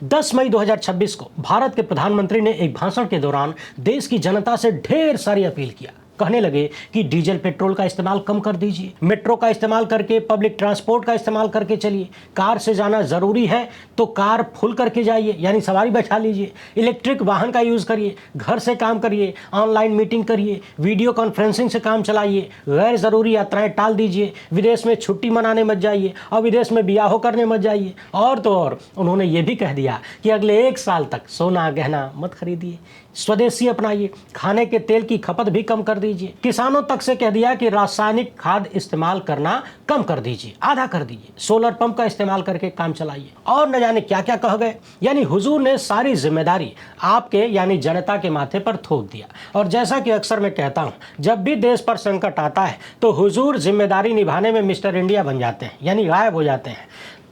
10 मई 2026 को भारत के प्रधानमंत्री ने एक भाषण के दौरान देश की जनता से ढेर सारी अपील किया। कहने लगे कि डीजल पेट्रोल का इस्तेमाल कम कर दीजिए, मेट्रो का इस्तेमाल करके, पब्लिक ट्रांसपोर्ट का इस्तेमाल करके चलिए, कार से जाना जरूरी है तो कार फुल करके जाइए, यानी सवारी बैठा लीजिए, इलेक्ट्रिक वाहन का यूज करिए, घर से काम करिए, ऑनलाइन मीटिंग करिए, वीडियो कॉन्फ्रेंसिंग से काम चलाइए, गैर जरूरी यात्राएं टाल दीजिए, विदेश में छुट्टी मनाने मत जाइए और विदेश में ब्याह करने मत जाइए। और तो और उन्होंने ये भी कह दिया कि अगले 1 साल तक सोना गहना मत खरीदिए, स्वदेशी अपनाइए, खाने के तेल की खपत भी कम कर दीजिए। किसानों तक से कह दिया कि रासायनिक खाद इस्तेमाल करना कम कर दीजिए, आधा कर दीजिए, सोलर पंप का इस्तेमाल करके काम चलाइए और न जाने क्या क्या कह गए। यानी हुजूर ने सारी जिम्मेदारी आपके यानी जनता के माथे पर थोप दिया। और जैसा कि अक्सर मैं कहता हूं, जब भी देश पर संकट आता है तो हुजूर जिम्मेदारी निभाने में मिस्टर इंडिया बन जाते हैं, यानी गायब हो जाते हैं।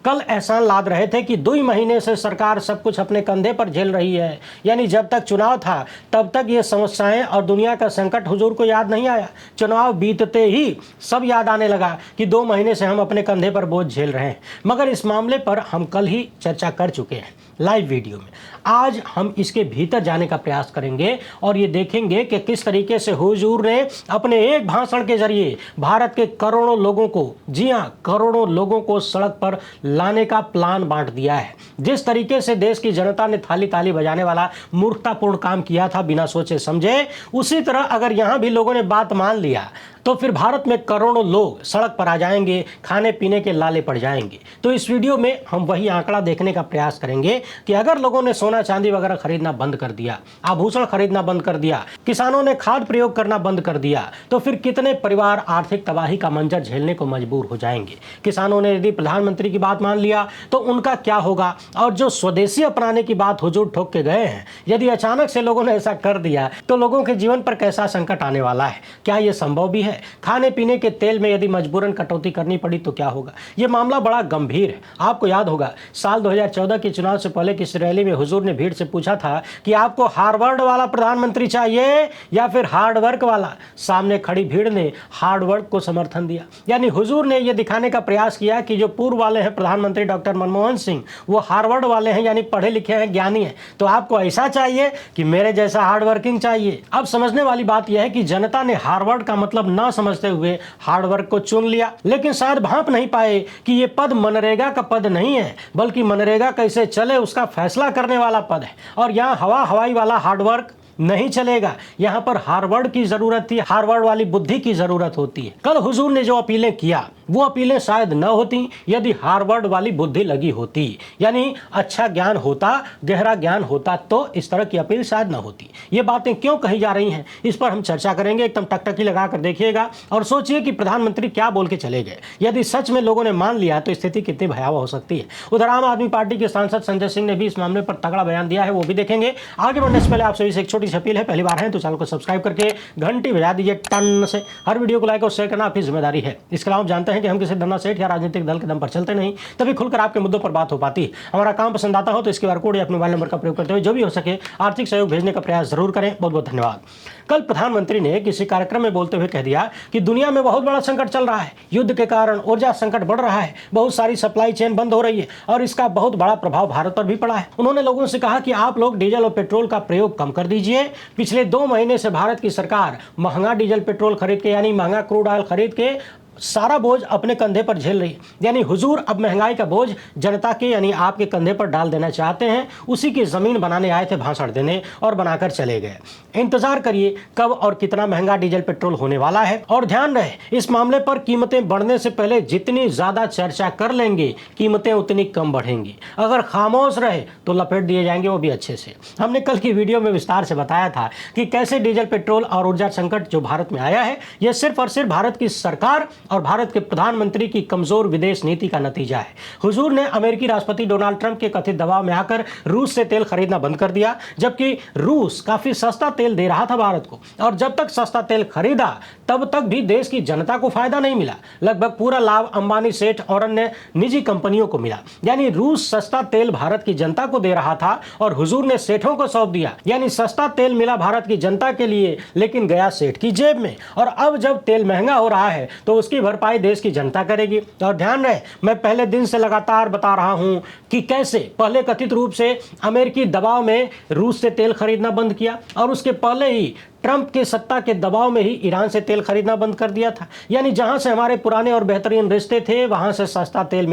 कल एहसान लाद रहे थे कि 2 महीने से सरकार सब कुछ अपने कंधे पर झेल रही है, यानी जब तक चुनाव था तब तक ये समस्याएं और दुनिया का संकट हुजूर को याद नहीं आया। चुनाव बीतते ही सब याद आने लगा कि 2 महीने से हम अपने कंधे पर बोझ झेल रहे हैं। मगर इस मामले पर हम कल ही चर्चा कर चुके हैं लाइव वीडियो में। आज हम इसके भीतर जाने का प्रयास करेंगे और ये देखेंगे कि किस तरीके से हुजूर ने अपने एक भाषण के जरिए भारत के करोड़ों लोगों को, जी हां, करोड़ों लोगों को सड़क पर लाने का प्लान बांट दिया है। जिस तरीके से देश की जनता ने थाली ताली बजाने वाला मूर्खतापूर्ण काम किया था बिना सोचे समझे, उसी तरह अगर यहां भी लोगों ने बात मान लिया तो फिर भारत में करोड़ों लोग सड़क पर आ जाएंगे, खाने पीने के लाले पड़ जाएंगे। तो इस वीडियो में हम वही आंकड़ा देखने का प्रयास करेंगे कि अगर लोगों ने सोना चांदी वगैरह खरीदना बंद कर दिया, आभूषण खरीदना बंद कर दिया, किसानों ने खाद प्रयोग करना बंद कर दिया, तो फिर कितने परिवार आर्थिक तबाही का मंजर झेलने को मजबूर हो जाएंगे। किसानों ने यदि प्रधानमंत्री की बात मान लिया तो उनका क्या होगा। और जो स्वदेशी अपनाने की बात हुजूर ठोक के गए हैं, यदि अचानक से लोगों ने ऐसा कर दिया तो लोगों के जीवन पर कैसा संकट आने वाला है, क्या यह संभव भी है। खाने पीने के तेल में यदि मजबूरन कटौती करनी पड़ी तो क्या होगा। यह मामला बड़ा गंभीर है। आपको याद होगा साल 2014 के चुनाव से पहले किसी रैली में हुजूर ने भीड़ से पूछा था कि आपको हार्वर्ड वाला प्रधानमंत्री चाहिए या फिर हार्ड वर्क वाला। सामने खड़ी भीड़ ने हार्ड वर्क को समर्थन दिया। यानी हुजूर ने यह दिखाने का प्रयास किया कि जो पूर्व वाले हैं प्रधानमंत्री डॉक्टर मनमोहन सिंह, वो हार्वर्ड वाले हैं, यानी पढ़े लिखे हैं, ज्ञानी हैं। तो आपको ऐसा चाहिए कि मेरे जैसा हार्ड वर्किंग चाहिए। अब समझने वाली बात यह है कि जनता ने हार्वर्ड का मतलब ना समझते हुए हार्ड वर्क को चुन लिया, लेकिन शायद भांप नहीं पाए कि यह पद मनरेगा का पद नहीं है, बल्कि मनरेगा कैसे चले उसका फैसला करने वाला पद है। और यहां हवाई वाला हार्ड वर्क नहीं चलेगा। यहां पर हार्वर्ड की जरूरत थी, हार्वर्ड वाली बुद्धि की जरूरत होती है। कल हुजूर ने जो अपीलें किया वो अपीलें शायद न होती यदि हार्वर्ड वाली बुद्धि लगी होती, यानी अच्छा ज्ञान होता, गहरा ज्ञान होता, तो इस तरह की अपील शायद न होती। ये बातें क्यों कही जा रही हैं इस पर हम चर्चा करेंगे। एकदम टकटकी लगाकर देखिएगा और सोचिए कि प्रधानमंत्री क्या बोल के चले गए। यदि सच में लोगों ने मान लिया तो स्थिति कितनी भयावह हो सकती है। उधर आम आदमी पार्टी के सांसद संजय सिंह ने भी इस मामले पर तगड़ा बयान दिया है, वो भी देखेंगे। आगे बढ़ने से पहले आप सभी से एक छोटी सी अपील है, पहली बार है तो चैनल को सब्सक्राइब करके घंटी बजा दीजिए टन से। हर वीडियो को लाइक और शेयर करना आपकी जिम्मेदारी है। इसके अलावा आप जानते हैं कि हम किसी धन्ना सेठ या राजनीतिक दल के दम पर चलते नहीं, तभी खुलकर आपके मुद्दों पर बात हो पाती है। हमारा काम पसंद आता हो तो इसके QR कोड या अपने मोबाइल नंबर का प्रयोग करते हुए जो भी हो सके आर्थिक सहयोग भेजने का प्रयास जरूर करें। बहुत बहुत धन्यवाद। कल प्रधानमंत्री ने किसी कार्यक्रम में बोलते हुए कह दिया कि दुनिया में बहुत बड़ा संकट चल रहा है, युद्ध के कारण ऊर्जा संकट बढ़ रहा है, बहुत सारी सप्लाई चेन बंद हो रही है और इसका बहुत बड़ा प्रभाव भारत पर भी पड़ा है। उन्होंने लोगों से कहा कि आप लोग डीजल और पेट्रोल का प्रयोग कम कर दीजिए। पिछले 2 महीने से भारत की सरकार महंगा डीजल पेट्रोल खरीद के, यानी महंगा क्रूड ऑयल खरीद के सारा बोझ अपने कंधे पर झेल रही है। यानी हुजूर अब महंगाई का बोझ जनता के यानी आपके कंधे पर डाल देना चाहते हैं। उसी की जमीन बनाने आए थे भाषण देने और बनाकर चले गए। इंतजार करिए कब और कितना महंगा डीजल पेट्रोल होने वाला है। और ध्यान रहे इस मामले पर कीमतें बढ़ने से पहले जितनी ज्यादा चर्चा कर लेंगे कीमतें उतनी कम बढ़ेंगी। अगर खामोश रहे तो लपेट दिए जाएंगे, वो भी अच्छे से। हमने कल की वीडियो में विस्तार से बताया था कि कैसे डीजल पेट्रोल और ऊर्जा संकट जो भारत में आया है यह सिर्फ और सिर्फ भारत की सरकार और भारत के प्रधानमंत्री की कमजोर विदेश नीति का नतीजा है। हुजूर ने अमेरिकी राष्ट्रपति डोनाल्ड ट्रंप के कथित दबाव में आकर रूस से तेल खरीदना बंद कर दिया, जबकि रूस काफी सस्ता तेल दे रहा था भारत को। और जब तक सस्ता तेल खरीदा तब तक भी देश की जनता को फायदा नहीं मिला। लगभग पूरा लाभ अंबानी, सेठ और अन्य निजी कंपनियों को मिला। यानी रूस सस्ता तेल भारत की जनता को दे रहा था और हुजूर ने सेठों को सौंप दिया। यानी सस्ता तेल मिला भारत की जनता के लिए लेकिन गया सेठ की जेब में। और अब जब तेल महंगा हो रहा है तो उसकी भरपाई देश की जनता करेगी। और ध्यान रहे, मैं पहले दिन से लगातार बता रहा हूं कि कैसे पहले कथित रूप से अमेरिकी दबाव में रूस से तेल खरीदना बंद किया और उसके पहले ही ट्रंप के सत्ता के दबाव में ही ईरान से तेल खरीदना बंद कर दिया था। यानी जहां से हमारे पुराने और बेहतरीन रिश्ते थे, वहां से सस्ता तेल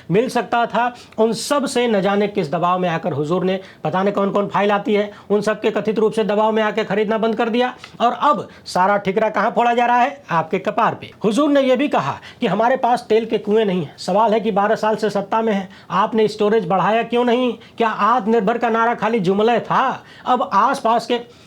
मिल सकता था, उन सब से न जाने किस दबाव में आकर हुजूर ने, पता नहीं कौन कौन फाइल आती है, उन सब के कथित रूप से दबाव में आकर खरीदना बंद कर दिया। और अब सारा ठिकरा कहां फोड़ा जा रहा है? आपके कपार पे। हुजूर ने यह भी कहा कि हमारे पास तेल के कुएं नहीं है। सवाल है कि 12 साल से सत्ता में है, आपने स्टोरेज बढ़ाया क्यों नहीं? क्या आत्मनिर्भर का नारा खाली जुमला था? अब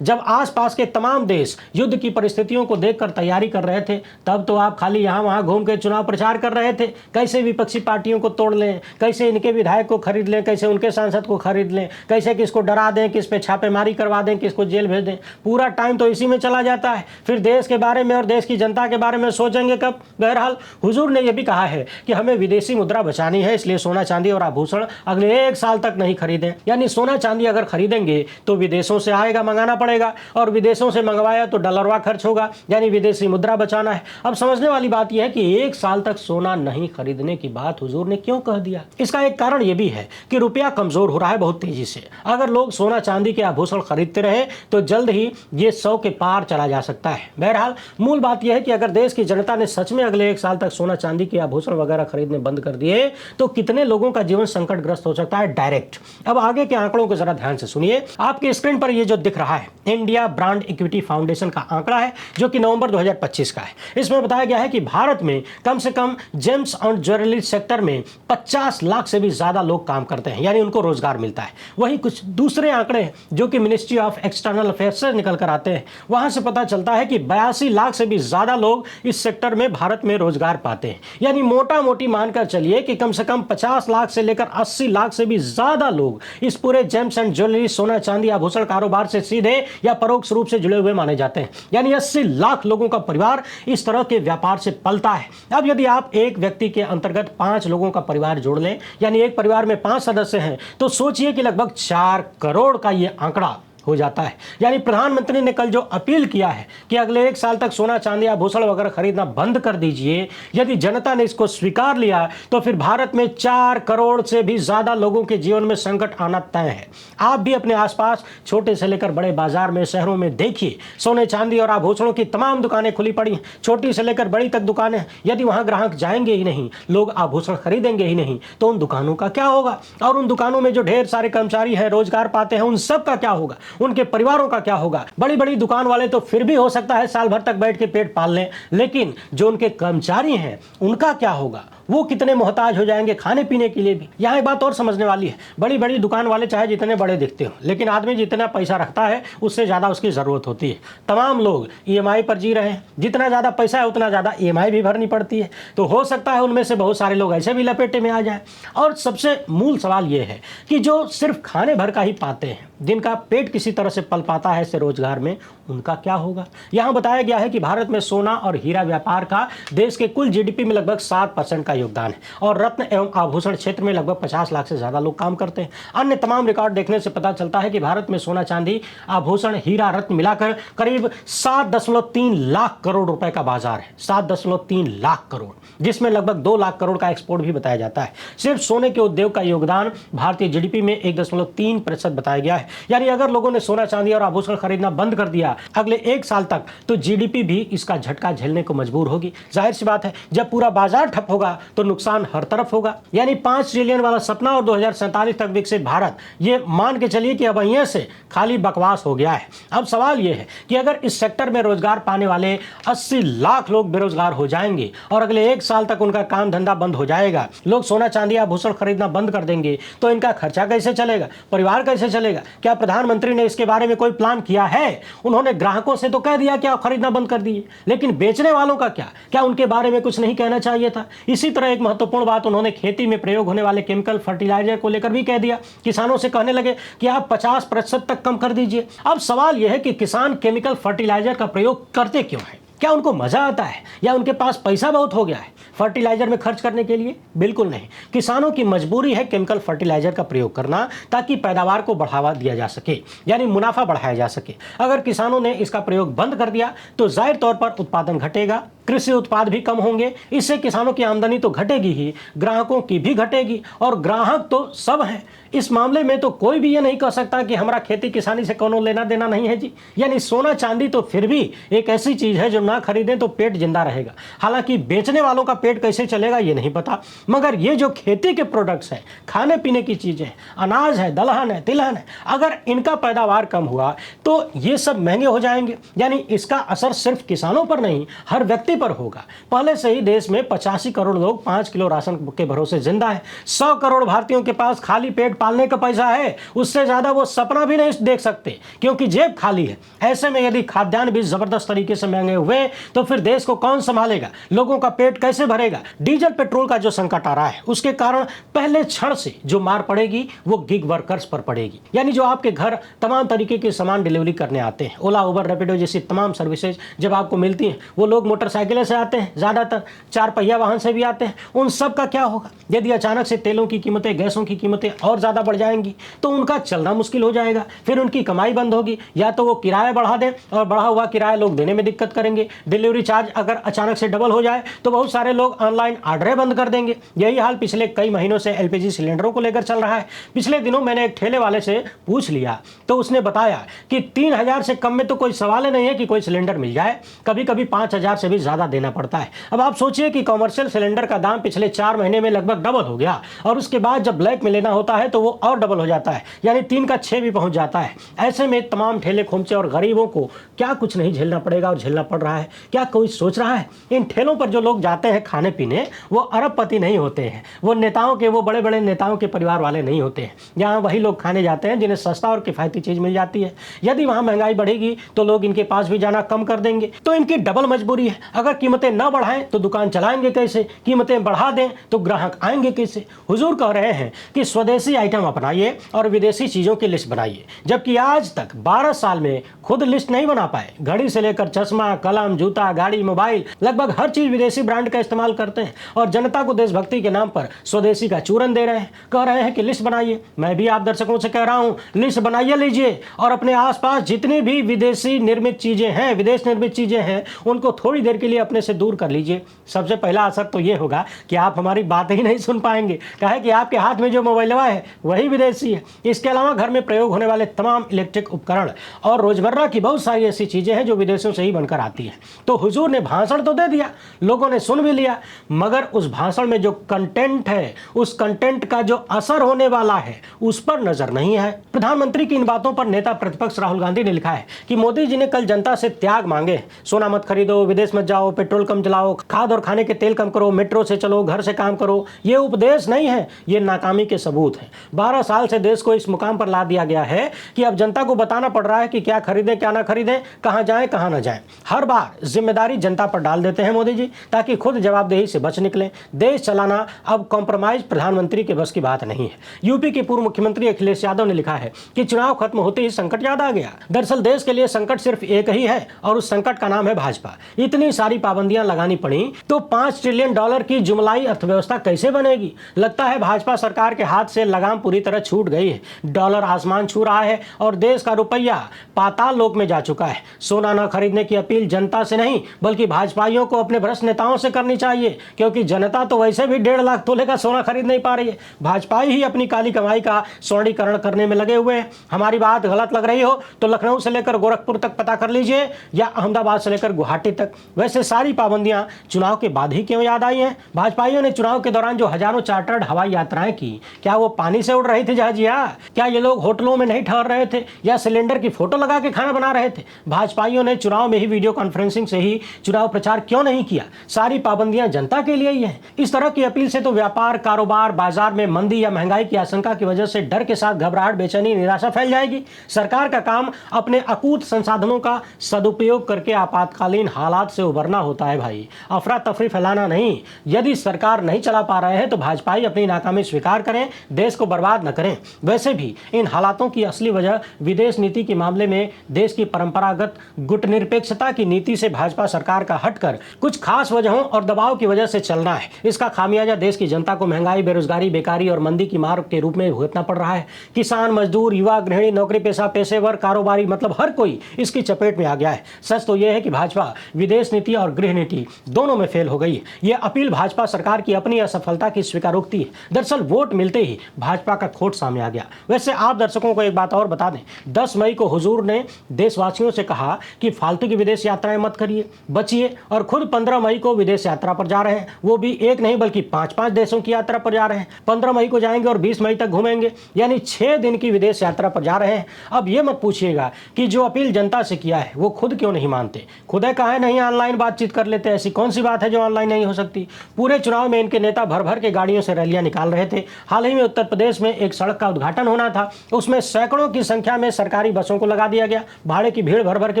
जब आसपास के तमाम देश युद्ध की परिस्थितियों को देखकर तैयारी कर रहे थे, तब तो आप खाली यहां वहां घूम के चुनाव प्रचार कर रहे थे। कैसे विपक्षी पार्टियों को तोड़ लें, कैसे इनके विधायक को खरीद लें, कैसे उनके सांसद को खरीद लें, कैसे किसको डरा दें, किस पे छापेमारी करवा दें, किसको जेल भेज दें। पूरा टाइम तो इसी में चला जाता है। फिर देश के बारे में और देश की जनता के बारे में सोचेंगे कब? बहरहाल हुजूर ने यह भी कहा है कि हमें विदेशी मुद्रा बचानी है, इसलिए सोना चांदी और आभूषण अगले 1 साल तक नहीं खरीदें। यानी सोना चांदी अगर खरीदेंगे तो विदेशों से आएगा, मंगाना पड़ेगा, और विदेशों से मंगवाया तो डॉलरवा खर्च होगा, यानी विदेशी मुद्रा बचाना है। अब समझने वाली बात यह है कि 1 साल तक सोना नहीं खरीदने की बात हुजूर ने क्यों कह दिया? इसका एक कारण यह भी है कि रुपया कमजोर हो रहा है बहुत तेजी से। अगर लोग सोना चांदी के आभूषण खरीदते रहे तो जल्द ही ये 100 के पार चला जा सकता है। बहरहाल मूल बात यह है कि अगर देश की जनता ने सच में अगले 1 साल तक सोना चांदी के आभूषण वगैरह खरीदने बंद कर दिए तो कितने लोगों का जीवन संकटग्रस्त हो सकता है डायरेक्ट। अब आगे के आंकड़ों को जरा ध्यान से सुनिए। आपकी स्क्रीन पर ये जो दिख रहा है इंडिया ब्रांड इक्विटी फाउंडेशन का आंकड़ा है, जो कि नवंबर 2025 का है। इसमें बताया गया है कि भारत में कम से कम जेम्स और ज्वेलरी सेक्टर में 50 लाख से भी ज्यादा लोग काम करते हैं, यानी उनको रोजगार मिलता है। वहीं कुछ दूसरे आंकड़े जो कि मिनिस्ट्री ऑफ एक्सटर्नल अफेयर्स से निकल कर आते हैं, वहां से पता चलता है कि 82 लाख से भी ज्यादा लोग इस सेक्टर में भारत में रोजगार पाते हैं। यानी मोटा मोटी मानकर चलिए कि कम से कम 50 लाख से लेकर 80 लाख से भी ज्यादा लोग इस पूरे जेम्स एंड ज्वेलरी, सोना चांदी, आभूषण कारोबार से सीधे या परोक्ष रूप से जुड़े हुए माने जाते हैं। यानी 80 लाख लोगों का परिवार इस तरह के व्यापार से पलता है। अब यदि आप एक व्यक्ति के अंतर्गत 5 लोगों का परिवार जोड़ लें, यानी एक परिवार में 5 सदस्य हैं, तो सोचिए कि लगभग 4 करोड़ का यह आंकड़ा हो जाता है। यानी प्रधानमंत्री ने कल जो अपील किया है कि अगले 1 साल तक सोना चांदी आभूषण वगैरह खरीदना बंद कर दीजिए, यदि जनता ने इसको स्वीकार लिया तो फिर भारत में 4 करोड़ से भी ज्यादा लोगों के जीवन में संकट आना तय है। आप भी अपने आसपास छोटे से लेकर बड़े बाजार में, शहरों में देखिए, सोने चांदी और आभूषणों की तमाम दुकानें खुली पड़ी हैं, छोटी से लेकर बड़ी तक दुकानें। यदि वहां ग्राहक जाएंगे ही नहीं, लोग आभूषण खरीदेंगे ही नहीं, तो उन दुकानों का क्या होगा? और उन दुकानों में जो ढेर सारे कर्मचारी हैं, रोजगार पाते हैं, उन सब का क्या होगा? उनके परिवारों का क्या होगा? बड़ी बड़ी दुकान वाले तो फिर भी हो सकता है साल भर तक बैठ के पेट पाल लें, लेकिन जो उनके कर्मचारी हैं उनका क्या होगा? वो कितने मोहताज हो जाएंगे खाने पीने के लिए भी। यहाँ एक बात और समझने वाली है, बड़ी बड़ी दुकान वाले चाहे जितने बड़े दिखते हो, लेकिन आदमी जितना पैसा रखता है उससे ज़्यादा उसकी ज़रूरत होती है। तमाम लोग EMI पर जी रहे हैं, जितना ज़्यादा पैसा है उतना ज़्यादा EMI भी भरनी पड़ती है। तो हो सकता है उनमें से बहुत सारे लोग ऐसे भी लपेटे में आ जाए। और सबसे मूल सवाल ये है कि जो सिर्फ खाने भर का ही पाते हैं, जिनका पेट किसी तरह से पल पाता है इससे रोजगार में, उनका क्या होगा? यहाँ बताया गया है कि भारत में सोना और हीरा व्यापार का देश के कुल GDP में लगभग 7% का योगदान है और रत्न एवं आभूषण क्षेत्र में लगभग 50 लाख से ज्यादा लोग काम करते हैं। अन्य तमाम रिकॉर्ड देखने से पता चलता है कि भारत में सोना चांदी, आभूषण, हीरा, रत्न मिलाकर करीब 7.3 लाख करोड़ रुपए का बाजार है। 7.3 लाख करोड़, जिसमें लगभग 2 लाख करोड़ का एक्सपोर्ट भी बताया जाता है। सिर्फ सोने के उद्योग का योगदान भारतीय GDP में 1.3% बताया गया है। यानी अगर लोगों ने सोना चांदी और आभूषण खरीदना बंद कर दिया अगले 1 साल तक, तो GDP भी इसका झटका झेलने को मजबूर होगी। जाहिर सी बात है, जब पूरा बाजार ठप होगा तो नुकसान हर तरफ होगा। यानी 5 ट्रिलियन वाला सपना और 2047 तक विकसित भारत, ये मान के चलिए कि अब यहाँ से खाली बकवास हो गया है। अब सवाल यह है कि अगर इस सेक्टर में रोजगार पाने वाले 80 लाख लोग बेरोजगार हो जाएंगे और अगले 1 साल तक उनका काम धंधा बंद हो जाएगा, लोग सोना चांदी आभूषण खरीदना बंद कर देंगे, तो इनका खर्चा कैसे चलेगा? परिवार कैसे चलेगा? क्या प्रधानमंत्री ने इसके बारे में कोई प्लान किया है? उन्होंने ग्राहकों से तो कह दिया कि आप खरीदना बंद कर दिए, लेकिन बेचने वालों का क्या उनके बारे में कुछ नहीं कहना चाहिए था? इसी तरह एक महत्वपूर्ण बात उन्होंने खेती में प्रयोग होने वाले केमिकल फर्टिलाइजर को लेकर भी कह दिया। किसानों से कहने लगे कि आप 50% तक कम कर दीजिए। अब सवाल यह है कि किसान केमिकल फर्टिलाइजर का प्रयोग करते क्यों है? क्या उनको मजा आता है या उनके पास पैसा बहुत हो गया है फर्टिलाइजर में खर्च करने के लिए? बिल्कुल नहीं। किसानों की मजबूरी है केमिकल फर्टिलाइजर का प्रयोग करना, ताकि पैदावार को बढ़ावा दिया जा सके, यानी मुनाफा बढ़ाया जा सके। अगर किसानों ने इसका प्रयोग बंद कर दिया तो जाहिर तौर पर उत्पादन घटेगा, कृषि उत्पाद भी कम होंगे। इससे किसानों की आमदनी तो घटेगी ही, ग्राहकों की भी घटेगी, और ग्राहक तो सब हैं। इस मामले में तो कोई भी ये नहीं कह सकता कि हमारा खेती किसानी से कोनो लेना देना नहीं है जी। यानी सोना चांदी तो फिर भी एक ऐसी चीज है जो ना खरीदें तो पेट जिंदा रहेगा। हालांकि बेचने वालों का पेट कैसे चलेगा ये नहीं पता, मगर ये जो खेती के प्रोडक्ट्स हैं, खाने पीने की चीजें हैं, अनाज है, दलहन है, तिलहन है, अगर इनका पैदावार कम हुआ तो ये सब महंगे हो जाएंगे। यानी इसका असर सिर्फ किसानों पर नहीं, हर व्यक्ति पर होगा। पहले से ही देश में 85 करोड़ लोग 5 किलो राशन के भरोसे जिंदा है। 100 करोड़ भारतीयों के पास खाली पेट पालने का पैसा है, उससे ज्यादा वो सपना भी नहीं देख सकते, क्योंकि जेब खाली है। ऐसे में यदि खाद्यान्न भी जबरदस्त तरीके से महंगे हुए तो फिर देश को कौन संभालेगा, लोगों का पेट कैसे भरेगा। डीजल पेट्रोल का जो संकट आ रहा है उसके कारण पहले क्षण से जो मार पड़ेगी वो गिग वर्कर्स पर पड़ेगी। यानी जो आपके घर तमाम तरीके के सामान डिलीवरी करने आते हैं, ओला, उबर, रैपिडो जैसी तमाम सर्विसेज जब आपको मिलती हैं, वो लोग मोटरसाइकिलें से आते हैं, ज्यादातर 4 पहिया वाहन से भी आते हैं। उन सब का क्या होगा यदि अचानक से तेलों की कीमतें, गैसों की कीमतें और ज्यादा बढ़ जाएंगी तो उनका चलना मुश्किल हो जाएगा, फिर उनकी कमाई बंद होगी। या तो वो किराया बढ़ा दें और बढ़ा हुआ किराया लोग देने में दिक्कत करेंगे। डिलीवरी चार्ज अगर अचानक से डबल हो जाए तो बहुत सारे लोग ऑनलाइन ऑर्डरें बंद कर देंगे। यही हाल पिछले कई महीनों से एलपीजी सिलेंडरों को लेकर चल रहा है। पिछले दिनों मैंने एक ठेले वाले से पूछ लिया तो उसने बताया कि 3000 से कम में तो कोई सवाल ही नहीं है कि कोई सिलेंडर मिल जाए, कभी कभी 5000 से भी ज्यादा देना पड़ता है। अब आप सोचिए कि कॉमर्शियल सिलेंडर का दाम पिछले 4 महीने में लगभग डबल हो गया, और उसके बाद जब ब्लैक में लेना होता है तो वो और डबल हो जाता है, यानी 3 का 6 भी पहुंच जाता है। ऐसे में तमाम ठेले खोमचे और गरीबों को क्या कुछ नहीं झेलना पड़ेगा और झेलना पड़ रहा है। क्या कोई सोच रहा है? इन ठेलों पर जो लोग जाते हैं खाने पीने, वो अरबपति नहीं होते हैं, वो नेताओं के, वो बड़े बड़े नेताओं के परिवार वाले नहीं होते हैं। यहाँ वही लोग खाने जाते हैं जिन्हें सस्ता और किफायती चीज मिल जाती है। यदि वहां महंगाई बढ़ेगी तो लोग इनके पास भी जाना कम कर देंगे, तो इनकी डबल मजबूरी है। अगर कीमतें न बढ़ाएं तो दुकान चलाएंगे कैसे, कीमतें बढ़ा दें तो ग्राहक आएंगे कैसे। हुजूर कह रहे हैं कि स्वदेशी आइटम अपनाइए और विदेशी चीजों की लिस्ट बनाइए, जबकि आज तक 12 साल में खुद लिस्ट नहीं बना पाए। घड़ी से लेकर चश्मा, कलम, जूता, गाड़ी, मोबाइल, लगभग हर चीज विदेशी ब्रांड का इस्तेमाल करते हैं और जनता को देशभक्ति के नाम पर स्वदेशी का चूरन दे रहे हैं। कह रहे हैं कि लिस्ट बनाइए। मैं भी आप दर्शकों से कह रहा हूं, लिस्ट बनाइए लीजिए, और अपने आसपास जितनी भी विदेशी निर्मित चीजें हैं, विदेश निर्मित चीजें हैं, उनको थोड़ी देर के लिए अपने से दूर कर लीजिए। सबसे पहला असर तो ये होगा कि आप हमारी बात ही नहीं सुन पाएंगे। कहे कि आपके हाथ में जो मोबाइल है वही विदेशी है। इसके अलावा घर में प्रयोग होने वाले तमाम इलेक्ट्रिक उपकरण और रोजमर्रा की बहुत सारी ऐसी चीजें हैं जो विदेशों से ही बनकर आती हैं। तो हुजूर ने भाषण तो दे दिया, लोगों ने सुन भी लिया, मगर उस भाषण में जो कंटेंट है, उस कंटेंट का जो असर होने वाला है, उस पर नजर नहीं है। प्रधानमंत्री की इन बातों पर नेता प्रतिपक्ष राहुल गांधी ने लिखा है कि मोदी जी ने कल जनता से त्याग मांगे। सोना मत खरीदो, विदेश मत जाओ, पेट्रोल कम चलाओ, खाद और खाने के तेल कम करो, मेट्रो से चलो, घर से काम करो। ये उपदेश नहीं है, ये नाकामी के सबूत है। 12 साल से देश को इस मुकाम पर ला दिया गया है कि अब जनता को बताना पड़ रहा है कि क्या खरीदें, क्या ना खरीदें, कहां जाएं, कहां ना जाएं। हर बार जिम्मेदारी जनता पर डाल देते हैं मोदी जी, ताकि खुद जवाबदेही से बच निकलें। देश चलाना अब कॉम्प्रोमाइज प्रधानमंत्री के बस की बात नहीं है। यूपी के पूर्व मुख्यमंत्री अखिलेश यादव ने लिखा है कि चुनाव खत्म होते ही संकट याद आ गया। दरअसल देश के लिए संकट सिर्फ एक ही है और उस संकट का नाम है भाजपा। इतनी सारी पाबंदियां लगानी पड़ी तो $5 ट्रिलियन की जुमलाई अर्थव्यवस्था कैसे बनेगी? लगता है भाजपा सरकार के हाथ से लगाम पूरी तरह छूट गई है। डॉलर आसमान छू रहा है और देश का रुपया पाताल लोक में जा चुका है। सोना न खरीदने की अपील जनता से नहीं बल्कि भाजपाइयों को अपने भ्रष्ट नेताओं से करनी चाहिए, क्योंकि जनता तो वैसे भी 1.5 लाख तोले का सोना खरीद नहीं पा रही है। भाजपाई ही अपनी काली कमाई का स्वर्णीकरण करने में लगे हुए हैं। हमारी बात गलत लग रही हो तो लखनऊ से लेकर गोरखपुर तक पता कर लीजिए, या अहमदाबाद से लेकर गुवाहाटी तक। वैसे सारी पाबंदियां चुनाव के बाद ही क्यों याद आई हैं? भाजपाइयों ने चुनाव के दौरान जो हजारों चार्टर्ड हवाई यात्राएं की, क्या वो पानी से उड़ रही थी जहाजिया? क्या ये लोग होटलों में नहीं ठहर रहे थे या सिलेंडर की फोटो लगा के खाना बना रहे थे? भाजपाइयों ने चुनाव में ही वीडियो कॉन्फ्रेंसिंग से ही चुनाव प्रचार क्यों नहीं किया? सारी पाबंदियां जनता के लिए ही है। इस तरह की अपील से तो व्यापार, कारोबार, बाजार में मंदी या महंगाई की आशंका की वजह से डर के साथ घबराहट, बेचैनी, निराशा फैल जाएगी। सरकार का काम अपने अकूत संसाधनों का सदुपयोग करके आपातकालीन हालात से उबरना होता है भाई, अफरा तफरी फैलाना नहीं। यदि सरकार नहीं चला पा रहे हैं तो भाजपाई अपनी नाकामी स्वीकार करें, देश को बर्बाद न करें। वैसे भी इन हालातों की असली वजह विदेश नीति के मामले में देश की परंपरागत गुटनिरपेक्षता की नीति से भाजपा सरकार का हटकर कुछ खास वजहों और दबाव की वजह से चलना है। इसका खामियाजा देश की जनता को महंगाई, बेरोजगारी, बेकारी और मंदी की मार के रूप में भुगतना पड़ रहा है। किसान, मजदूर, युवा, गृहिणी, नौकरी पेशा, पेशेवर, कारोबारी, मतलब हर कोई इसकी चपेट में आ गया है। सच तो यह है कि भाजपा विदेश नीति नीति और गृह नीति दोनों में फेल हो गई है। ये अपील भाजपा सरकार की अपनी असफलता की स्वीकारोक्ति है। दरअसल वोट मिलते ही भाजपा का खोट सामने आ गया। वैसे आप दर्शकों को एक बात और बता दें, 10 मई को हुजूर ने देशवासियों से कहा कि फालतू की विदेश यात्राएं मत करिए, बचिए, और खुद 15 मई को विदेश यात्रा पर जा रहे हैं। वो भी एक नहीं बल्कि 5-5 देशों की यात्रा पर जा रहे हैं। 15 मई को जाएंगे और 20 मई तक घूमेंगे, यानी 6 दिन की विदेश यात्रा पर जा रहे हैं। अब ये मत पूछिएगा कि जो अपील जनता से किया है वो खुद क्यों नहीं मानते। खुद कहा है नहीं ऑनलाइन बातचीत कर लेते, ऐसी कौन सी बात है जो ऑनलाइन नहीं हो सकती। पूरे चुनाव में इनके नेता भर भर के गाड़ियों से रैलियां निकाल रहे थे। हाल ही में उत्तर प्रदेश में एक सड़क का उद्घाटन होना था, उसमें सैकड़ों की संख्या में सरकारी बसों को लगा दिया गया, भाड़े की भीड़ भर भर के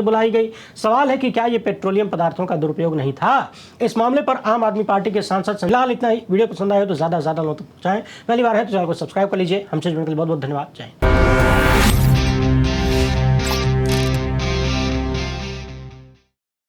बुलाई गई। सवाल है कि क्या ये पेट्रोलियम पदार्थों का दुरुपयोग नहीं था। इस मामले पर आम आदमी पार्टी के सांसद फिलहाल इतना ही। वीडियो पसंद आए तो ज्यादा से ज्यादा लोगों तक पहुंचाएं। पहली बार है तो चैनल को सब्सक्राइब कर लीजिए। हमसे जुड़ने के लिए बहुत बहुत धन्यवाद। जय हिंद।